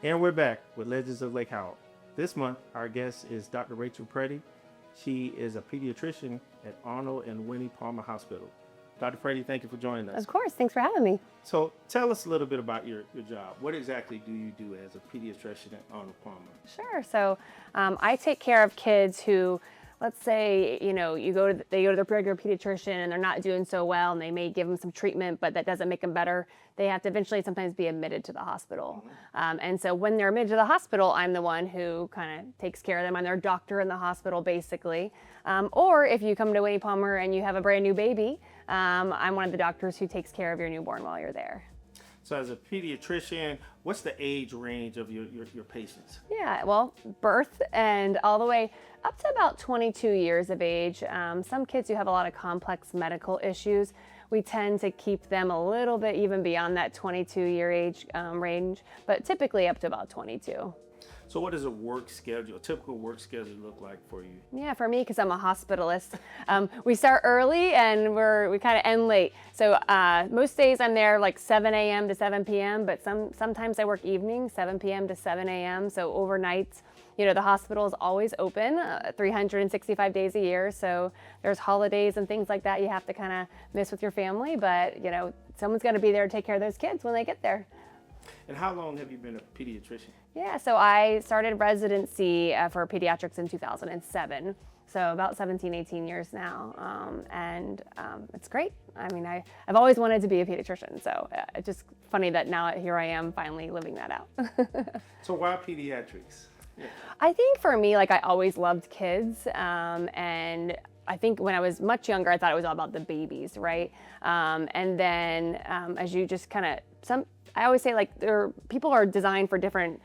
And we're back with Legends of Lake Howell. This month, our guest is Dr. Rachel Prete. She is a pediatrician at Arnold and Winnie Palmer Hospital. Dr. Prete, thank you for joining us. Of course, thanks for having me. So tell us a little bit about your job. What exactly do you do as a pediatrician at Arnold Palmer? Sure. So I take care of kids who, let's say, they go to their regular pediatrician and they're not doing so well, and they may give them some treatment, but that doesn't make them better. They have to eventually sometimes be admitted to the hospital. And so when they're admitted to the hospital, I'm the one who kind of takes care of them. I'm their doctor in the hospital, basically. Or if you come to Winnie Palmer and you have a brand new baby, I'm one of the doctors who takes care of your newborn while you're there. So as a pediatrician, what's the age range of your patients? Yeah, well, birth and all the way up to about 22 years of age. Some kids who have a lot of complex medical issues, we tend to keep them a little bit even beyond that 22-year age range, but typically up to about 22. So what does a typical work schedule look like for you? Yeah, for me, because I'm a hospitalist, we start early and we kind of end late. So most days I'm there like 7 a.m. to 7 p.m., but sometimes I work evenings, 7 p.m. to 7 a.m. So overnight, the hospital is always open 365 days a year. So there's holidays and things like that you have to kind of miss with your family, but someone's going to be there to take care of those kids when they get there. And how long have you been a pediatrician? Yeah, so I started residency for pediatrics in 2007. So about 17, 18 years now. And it's great. I mean, I've always wanted to be a pediatrician. So it's just funny that now here I am finally living that out. So why pediatrics? Yeah. I think for me, I always loved kids. And I think when I was much younger, I thought it was all about the babies, right? And then as you just I always say people are designed for different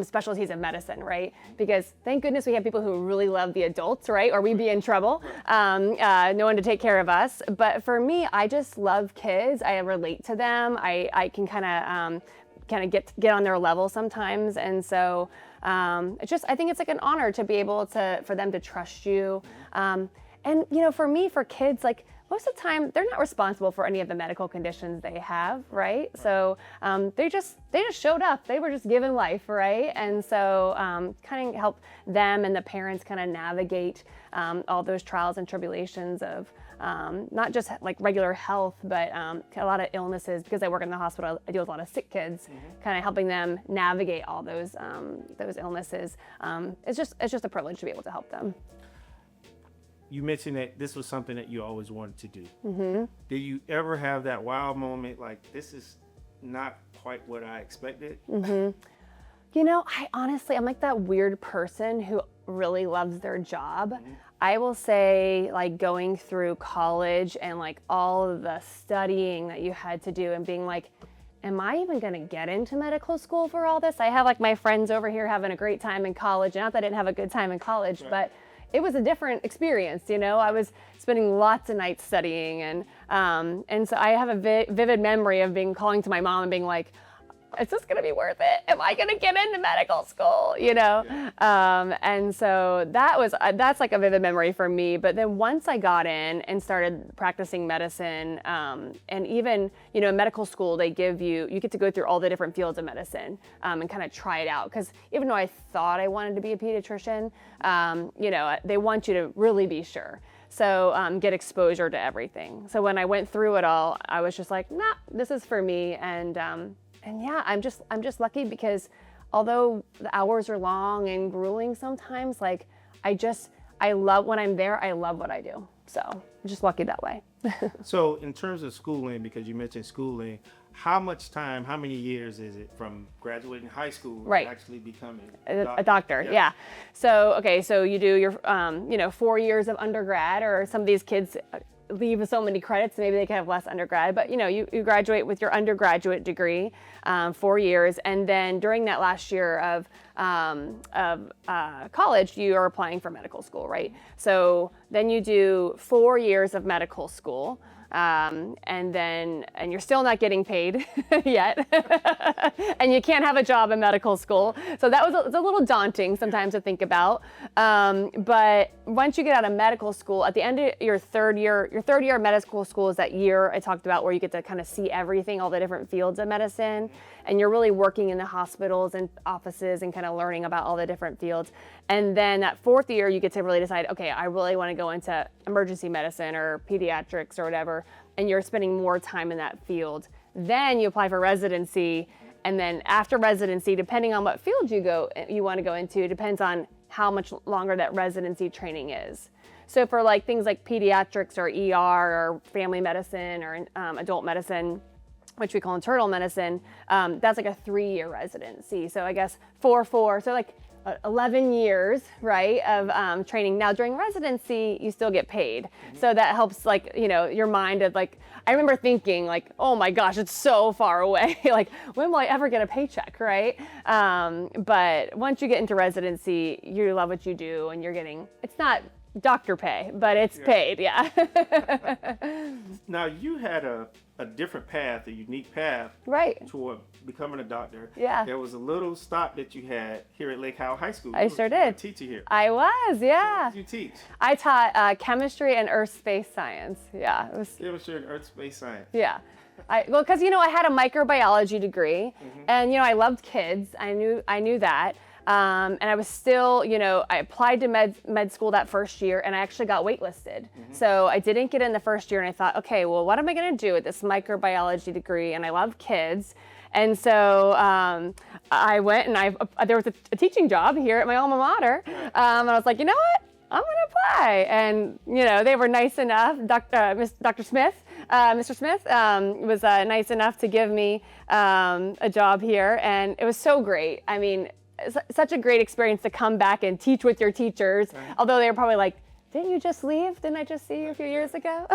specialties of medicine, right? Because thank goodness we have people who really love the adults, right? Or we'd be in trouble, no one to take care of us. But for me, I just love kids. I relate to them. I can kind of get on their level sometimes. And so I think it's like an honor to be able for them to trust you. And for me, for kids, most of the time, they're not responsible for any of the medical conditions they have, right? So they just showed up. They were just given life, right? And so kind of help them and the parents kind of navigate all those trials and tribulations of not just regular health, but a lot of illnesses. Because I work in the hospital, I deal with a lot of sick kids, kind of helping them navigate all those illnesses. It's just a privilege to be able to help them. You mentioned that this was something that you always wanted to do. Mm-hmm. Did you ever have that wow moment, this is not quite what I expected? Mm-hmm. I'm like that weird person who really loves their job. Mm-hmm. I will say, going through college and all of the studying that you had to do and being am I even going to get into medical school for all this? I have my friends over here having a great time in college. Not that I didn't have a good time in college, right. But it was a different experience, I was spending lots of nights studying, and so I have a vivid memory of calling to my mom and being like, is this going to be worth it? Am I going to get into medical school? Yeah. And so that's a vivid memory for me. But then once I got in and started practicing medicine, and even, in medical school, you get to go through all the different fields of medicine, and kind of try it out. Because even though I thought I wanted to be a pediatrician, they want you to really be sure. So get exposure to everything. So when I went through it all, I was just like, nah, this is for me. And yeah, I'm just lucky because although the hours are long and grueling sometimes, I love when I'm there, I love what I do. So I'm just lucky that way. So in terms of schooling, because you mentioned schooling, how many years is it from graduating high school to actually becoming a doctor? Yeah. So you do your 4 years of undergrad, or some of these kids leave so many credits, maybe they can have less undergrad, but you graduate with your undergraduate degree, 4 years, and then during that last year of college, you are applying for medical school, right? So then you do 4 years of medical school, and you're still not getting paid yet, and you can't have a job in medical school. So that was it's a little daunting sometimes to think about. But once you get out of medical school, at the end of your third year of medical school is that year I talked about where you get to kind of see everything, all the different fields of medicine, and you're really working in the hospitals and offices and kind of learning about all the different fields. And then that fourth year, you get to really decide, okay, I really want to go into emergency medicine or pediatrics or whatever, and you're spending more time in that field. Then you apply for residency, and then after residency, depending on what field you want to go into, depends on how much longer that residency training is. So for like things like pediatrics or ER or family medicine or adult medicine, which we call internal medicine, that's like a 3-year residency. So I guess 4, so like 11 years, right, of training. Now during residency, you still get paid. So that helps, like, you know, your mind of like, I remember thinking like, oh my gosh, it's so far away. Like, when will I ever get a paycheck, right? But once you get into residency, you love what you do and you're getting, it's not doctor pay, but it's paid, yeah. Now you had a different path, a unique path, right, toward becoming a doctor. Yeah. There was a little stop that you had here at Lake Howell High School. I sure did. A teacher here. I was, yeah. So what did you teach? I taught chemistry and earth space science. Yeah, it was. Chemistry and earth space science. Yeah. Well, because, you know, I had a microbiology degree, and, you know, I loved kids. I knew that. And I was still, you know, I applied to med school that first year, and I actually got waitlisted. So I didn't get in the first year, and I thought, okay, well, what am I going to do with this microbiology degree? And I love kids. And so I went, and there was a teaching job here at my alma mater. And I was like, you know what? I'm going to apply. And, you know, they were nice enough. Dr. Smith, Mr. Smith was nice enough to give me a job here. And it was so great. I mean, such a great experience to come back and teach with your teachers, although they were probably like, didn't you just leave? Didn't I just see you a few years ago?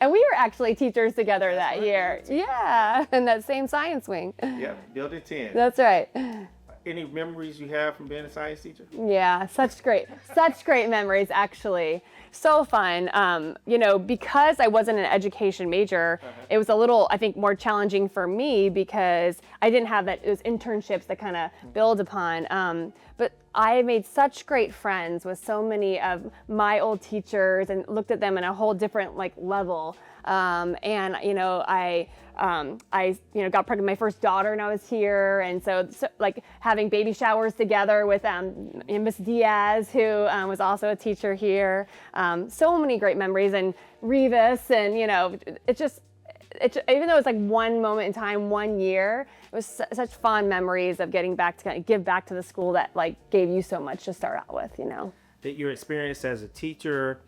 And we were actually teachers together that year. Yeah, in that same science wing. Yeah, Building 10. That's right. Any memories you have from being a science teacher? Yeah, such great memories, actually. So fun. You know, because I wasn't an education major, it was a little, I think, more challenging for me because I didn't have that, it was internships that kind of build upon. But I made such great friends with so many of my old teachers and looked at them in a whole different like level. And, you know, I got pregnant with my first daughter when I was here. And so like having baby showers together with Miss Diaz, who was also a teacher here. So many great memories, and Revis, and, you know, even though it's like one moment in time, 1 year, it was such fond memories of getting back to kind of give back to the school that like gave you so much to start out with, you know. Did your experience as a teacher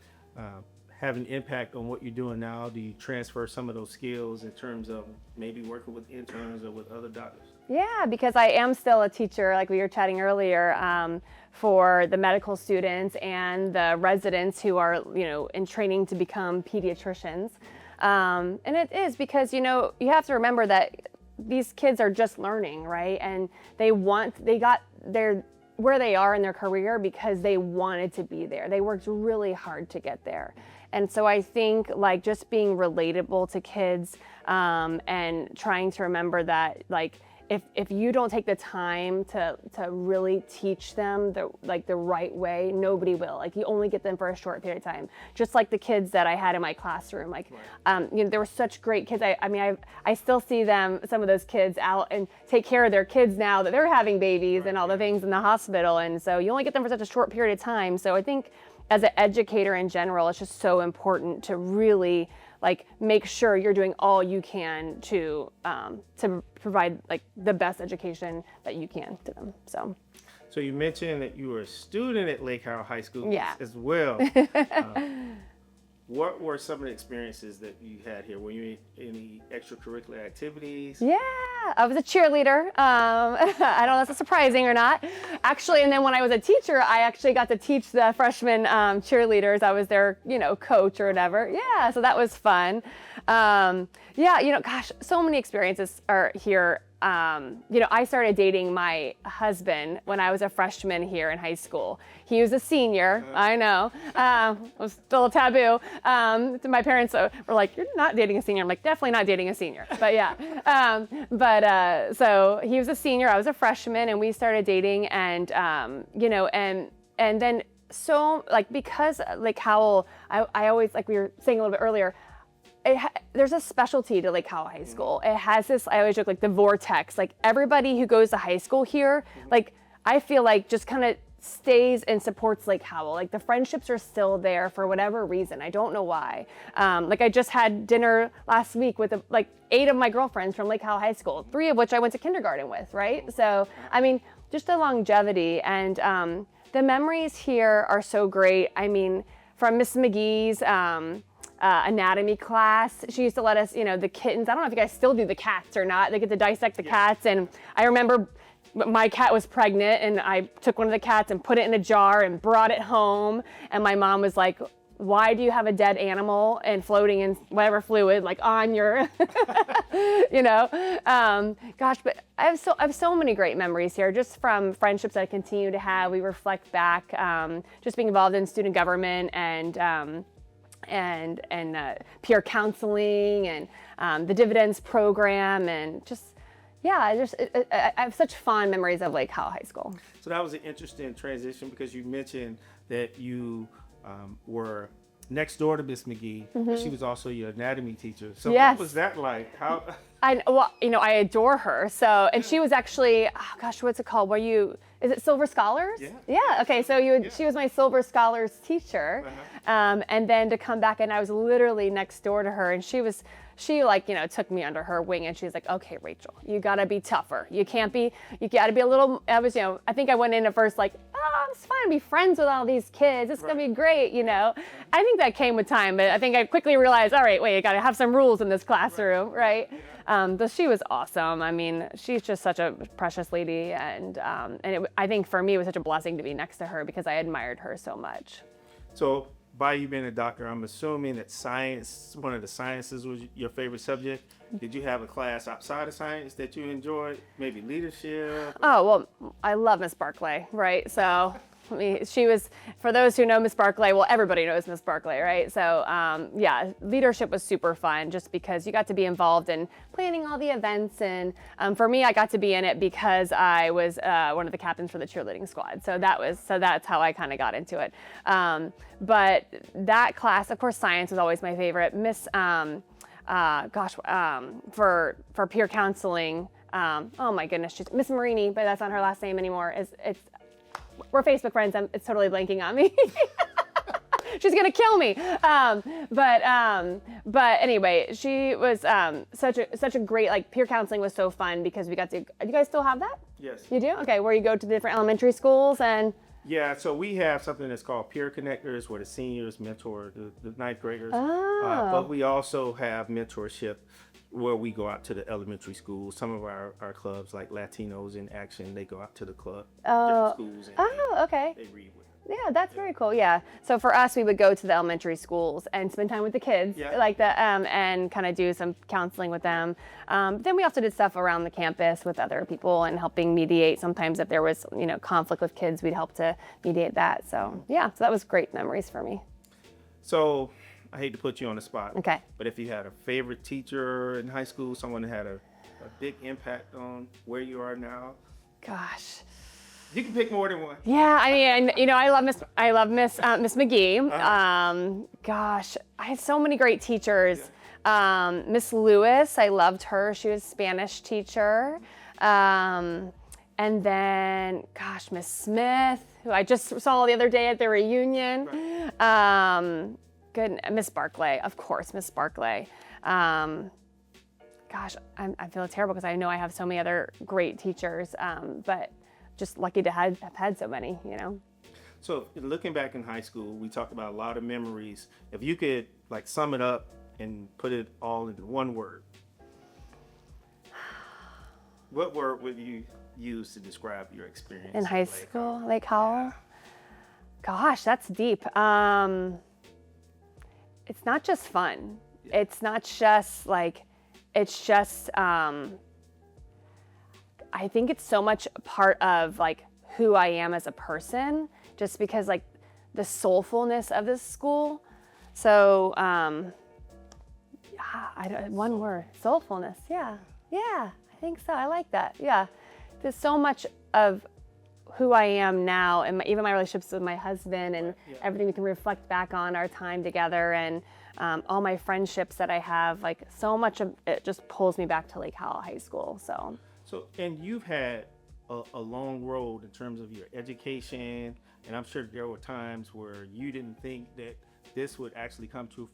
have an impact on what you're doing now? Do you transfer some of those skills in terms of maybe working with interns or with other doctors? Yeah, because I am still a teacher, like we were chatting earlier, for the medical students and the residents who are, you know, in training to become pediatricians. And it is because, you know, you have to remember that these kids are just learning, right? And they got where they are in their career because they wanted to be there. They worked really hard to get there. And so I think like just being relatable to kids and trying to remember that like if you don't take the time to really teach them the right way, nobody will. Like you only get them for a short period of time. Just like the kids that I had in my classroom, like you know, there were such great kids. I still see them, some of those kids out and take care of their kids now that they're having babies and all the things in the hospital. And so you only get them for such a short period of time. So I think as an educator in general, it's just so important to really like make sure you're doing all you can to provide like the best education that you can to them. So you mentioned that you were a student at Lake Howell High School as well. What were some of the experiences that you had here? Were you in any extracurricular activities? Yeah, I was a cheerleader. I don't know if that's surprising or not. Actually, and then when I was a teacher, I actually got to teach the freshman cheerleaders. I was their, you know, coach or whatever. Yeah, so that was fun. Yeah, you know, gosh, so many experiences are here. I started dating my husband when I was a freshman here in high school. He was a senior. I know. It was still a taboo. My parents were like, "You're not dating a senior." I'm like, "Definitely not dating a senior." But yeah. So he was a senior. I was a freshman, and we started dating, and then so like because Lake Howell, I always, like we were saying a little bit earlier, there's a specialty to Lake Howell High School. It has this, I always joke, like the vortex. Like everybody who goes to high school here, like I feel like just kind of stays and supports Lake Howell. Like the friendships are still there for whatever reason. I don't know why. Like I just had dinner last week with like 8 of my girlfriends from Lake Howell High School, 3 of which I went to kindergarten with, right? So, I mean, just the longevity and the memories here are so great. I mean, from Miss McGee's, anatomy class. She used to let us, the kittens. I don't know if you guys still do the cats or not. They get to dissect the cats. And I remember my cat was pregnant and I took one of the cats and put it in a jar and brought it home. And my mom was like, "Why do you have a dead animal and floating in whatever fluid, like on your, gosh, but I have so many great memories here, just from friendships that I continue to have. We reflect back, just being involved in student government and peer counseling and the dividends program, and I have such fond memories of Lake Howell High School. So that was an interesting transition because you mentioned that you were next door to Miss McGee. She was also your anatomy teacher. So yes. What was that like? How? I adore her. So, and she was actually, oh gosh, what's it called? Is it Silver Scholars? Yeah. Yeah. Okay. So she was my Silver Scholars teacher. And then to come back, and I was literally next door to her, and she took me under her wing, and she's like, "Okay, Rachel, you gotta be tougher. You gotta be a little," I think I went in at first like, "Oh, it's fine to be friends with all these kids. It's gonna be great," I think that came with time, but I think I quickly realized, all right, wait, you gotta have some rules in this classroom, right? But she was awesome. I mean, she's just such a precious lady, and I think for me it was such a blessing to be next to her because I admired her so much. So, by you being a doctor, I'm assuming that science, one of the sciences, was your favorite subject. Did you have a class outside of science that you enjoyed? Maybe leadership? Oh, well, I love Miss Barclay, right? So, she was, for those who know Miss Barclay, well, everybody knows Miss Barclay, right? So, leadership was super fun just because you got to be involved in planning all the events. And for me, I got to be in it because I was one of the captains for the cheerleading squad. So that's how I kind of got into it. But that class, of course, science was always my favorite. Miss, for peer counseling, oh my goodness, she's Miss Marini, but that's not her last name anymore. We're Facebook friends. It's totally blanking on me. She's gonna kill me. But anyway, she was such a great, peer counseling was so fun because we got to. Do you guys still have that? Yes. You do? Okay. Where you go to different elementary schools and. Yeah, so we have something that's called Peer Connectors, where the seniors mentor the ninth graders. Oh. But we also have mentorship where we go out to the elementary schools. Some of our clubs, like Latinos in Action, they go out to the club, different schools. And okay. They read with them. Yeah, that's very cool. Yeah. So for us, we would go to the elementary schools and spend time with the kids, and kind of do some counseling with them. Then we also did stuff around the campus with other people and helping mediate. Sometimes if there was, conflict with kids, we'd help to mediate that. So so that was great memories for me. So I hate to put you on the spot. Okay. But if you had a favorite teacher in high school, someone that had a big impact on where you are now. Gosh. You can pick more than one. Yeah, I mean, I love Miss McGee. Gosh, I had so many great teachers. Yeah. Miss Lewis, I loved her. She was a Spanish teacher. And then, gosh, Miss Smith, who I just saw the other day at the reunion. Right. Good, Miss Barclay, of course, Miss Barclay. Gosh, I feel terrible because I know I have so many other great teachers, but just lucky to have had so many, So looking back in high school, we talked about a lot of memories. If you could sum it up and put it all into one word, what word would you use to describe your experience in high school, Lake Howell? Yeah. Gosh, that's deep. It's not just fun. Yeah. It's not just I think it's so much a part of like who I am as a person, just because like the soulfulness of this school. So, one word, soulfulness. Yeah, I think so. I like that. Yeah, there's so much of who I am now, and even my relationships with my husband, and everything we can reflect back on our time together, and all my friendships that I have. Like so much of it just pulls me back to Lake Howell High School. So, and you've had a long road in terms of your education, and I'm sure there were times where you didn't think that this would actually come to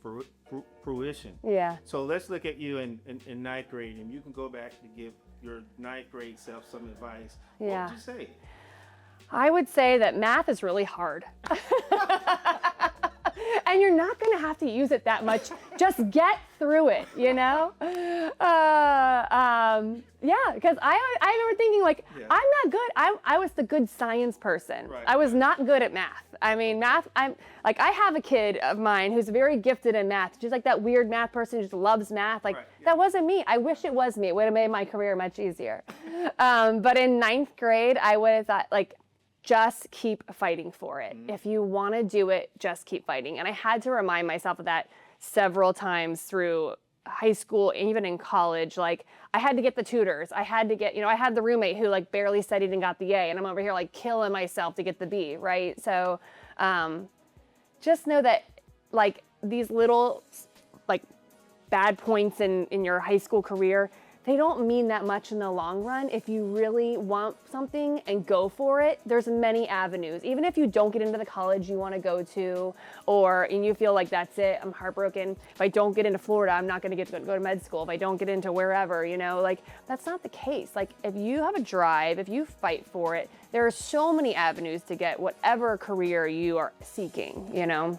fruition. Yeah. So let's look at you in ninth grade, and you can go back to give your ninth grade self some advice. Yeah. What would you say? I would say that math is really hard. And you're not going to have to use it that much. Just get through it, you know? Yeah, because I remember thinking, like, I'm not good. I was the good science person. Right. I was not good at math. I mean, math, I have a kid of mine who's very gifted in math. She's like that weird math person who just loves math. Like, that wasn't me. I wish it was me. It would have made my career much easier. But in ninth grade, I would have thought, like, just keep fighting for it. If you want to do it, just keep fighting. And I had to remind myself of that several times through high school, even in college. Like, I had to get the tutors. I had to get, I had the roommate who like barely studied and got the A, and I'm over here like killing myself to get the B, right? So just know that like these little like bad points in your high school career, they don't mean that much in the long run. If you really want something and go for it, there's many avenues. Even if you don't get into the college you want to go to, and you feel like that's it, I'm heartbroken. If I don't get into Florida, I'm not going to get to go to med school. If I don't get into wherever, like that's not the case. Like if you have a drive, if you fight for it, there are so many avenues to get whatever career you are seeking, And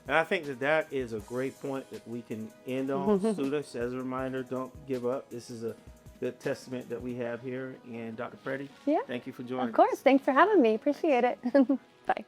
I think that is a great point that we can end on. Students, as a reminder, don't give up. This is a good testament that we have here. And Dr. Prete, thank you for joining us. Of course. Thanks for having me. Appreciate it. Bye.